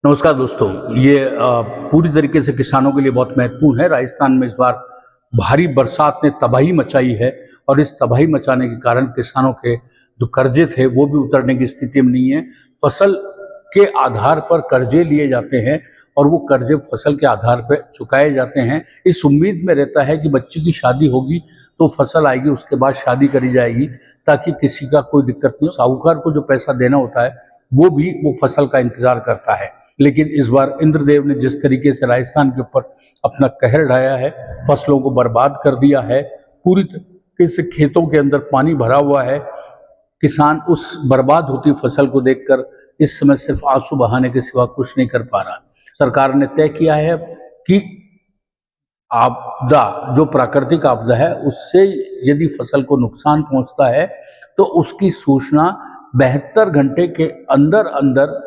नमस्कार दोस्तों, ये पूरी तरीके से किसानों के लिए बहुत महत्वपूर्ण है। राजस्थान में इस बार भारी बरसात ने तबाही मचाई है और इस तबाही मचाने के कारण किसानों के जो कर्जे थे वो भी उतरने की स्थिति में नहीं है। फसल के आधार पर कर्जे लिए जाते हैं और वो कर्जे फसल के आधार पर चुकाए जाते हैं। इस उम्मीद में रहता है कि बच्चे की शादी होगी तो फसल आएगी, उसके बाद शादी करी जाएगी ताकि किसी का कोई दिक्कत नहीं हो। साहूकार को जो पैसा देना होता है वो फसल का इंतजार करता है। लेकिन इस बार इंद्रदेव ने जिस तरीके से राजस्थान के ऊपर अपना कहर ढाया है, फसलों को बर्बाद कर दिया है, पूरी तरीके से खेतों के अंदर पानी भरा हुआ है। किसान उस बर्बाद होती फसल को देखकर इस समय सिर्फ आंसू बहाने के सिवा कुछ नहीं कर पा रहा। सरकार ने तय किया है कि आपदा, जो प्राकृतिक आपदा है, उससे यदि फसल को नुकसान पहुंचता है तो उसकी सूचना 72 घंटे के अंदर अंदर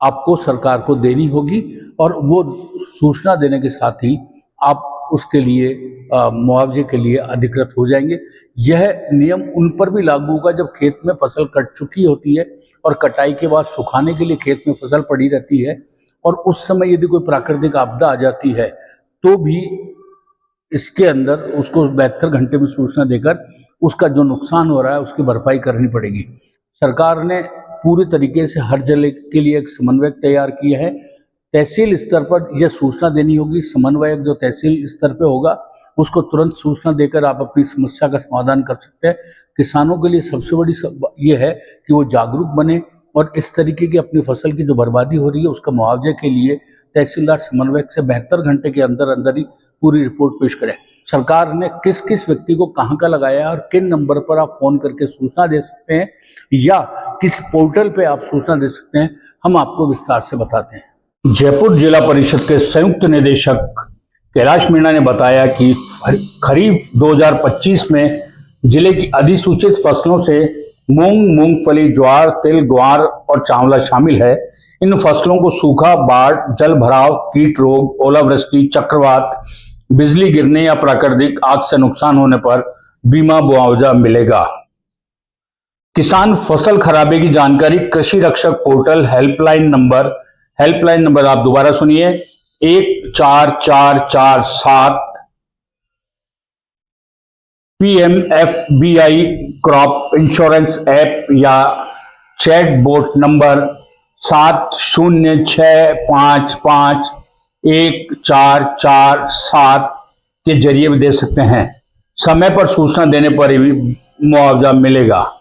आपको सरकार को देनी होगी और वो सूचना देने के साथ ही आप उसके लिए मुआवजे के लिए अधिकृत हो जाएंगे। यह नियम उन पर भी लागू होगा जब खेत में फसल कट चुकी होती है और कटाई के बाद सुखाने के लिए खेत में फसल पड़ी रहती है, और उस समय यदि कोई प्राकृतिक आपदा आ जाती है तो भी इसके अंदर उसको 72 घंटे में सूचना देकर उसका जो नुकसान हो रहा है उसकी भरपाई करनी पड़ेगी। सरकार ने पूरी तरीके से हर जिले के लिए एक समन्वयक तैयार किया है। तहसील स्तर पर यह सूचना देनी होगी। समन्वयक जो तहसील स्तर पे होगा उसको तुरंत सूचना देकर आप अपनी समस्या का समाधान कर सकते हैं। किसानों के लिए सबसे बड़ी ये है कि वो जागरूक बने और इस तरीके की अपनी फसल की जो बर्बादी हो रही है उसका मुआवजे के लिए तहसीलदार समन्वयक से 72 घंटे के अंदर अंदर ही पूरी रिपोर्ट पेश करें। सरकार ने किस किस व्यक्ति को कहाँ का लगाया है और किन नंबर पर आप फोन करके सूचना दे सकते हैं या किस पोर्टल पे आप सूचना दे सकते हैं, हम आपको विस्तार से बताते हैं। जयपुर जिला परिषद के संयुक्त निदेशक कैलाश मीणा ने बताया कि खरीफ 2025 में जिले की अधिसूचित फसलों से मूंग, मूंगफली, ज्वार, तिल, ग्वार और चावला शामिल है। इन फसलों को सूखा, बाढ़, जल भराव, कीट रोग, ओलावृष्टि, चक्रवात, बिजली गिरने या प्राकृतिक आग से नुकसान होने पर बीमा मुआवजा मिलेगा। किसान फसल खराबे की जानकारी कृषि रक्षक पोर्टल हेल्पलाइन नंबर आप दोबारा सुनिए, 14447 PMFBI क्रॉप इंश्योरेंस ऐप या चैटबॉट नंबर 7006551447 के जरिए भी दे सकते हैं। समय पर सूचना देने पर ही मुआवजा मिलेगा।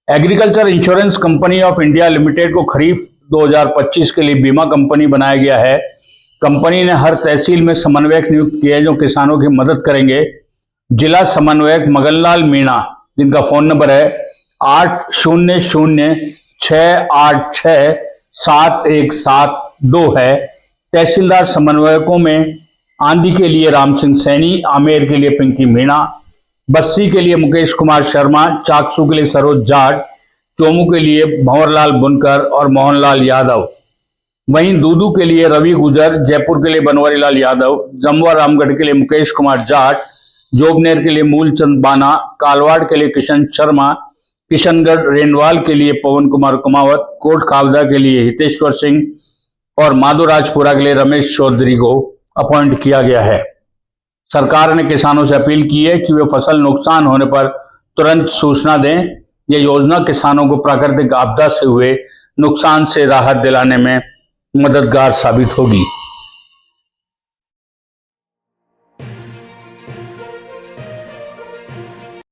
Agriculture insurance company of India limited को खरीफ 2025 के लिए बीमा कंपनी बनाया गया है। कंपनी ने हर तहसील में समन्वयक नियुक्त किए हैं जो किसानों की मदद करेंगे। जिला समन्वयक मगनलाल मीणा, जिनका फोन नंबर है 8006867172 है। तहसीलदार समन्वयकों में आंधी के लिए राम सिंह सैनी, आमेर के लिए पिंकी मीणा, बस्सी के लिए मुकेश कुमार शर्मा, चाकसू के लिए सरोज जाट, चोमू के लिए भंवरलाल बुनकर और मोहनलाल यादव। वहीं दूदू के लिए रवि गुजर, जयपुर के लिए बनवारी लाल यादव, जमुआ रामगढ़ के लिए मुकेश कुमार जाट, जोगनेर के लिए मूलचंद बाना, कालवाड़ के लिए किशन शर्मा, किशनगढ़ रेनवाल के लिए पवन कुमार कुमावत, कोट खावजा के लिए हितेश्वर सिंह और माधोराजपुरा के लिए रमेश चौधरी को अपॉइंट किया गया है। सरकार ने किसानों से अपील की है कि वे फसल नुकसान होने पर तुरंत सूचना दें। यह योजना किसानों को प्राकृतिक आपदा से हुए नुकसान से राहत दिलाने में मददगार साबित होगी।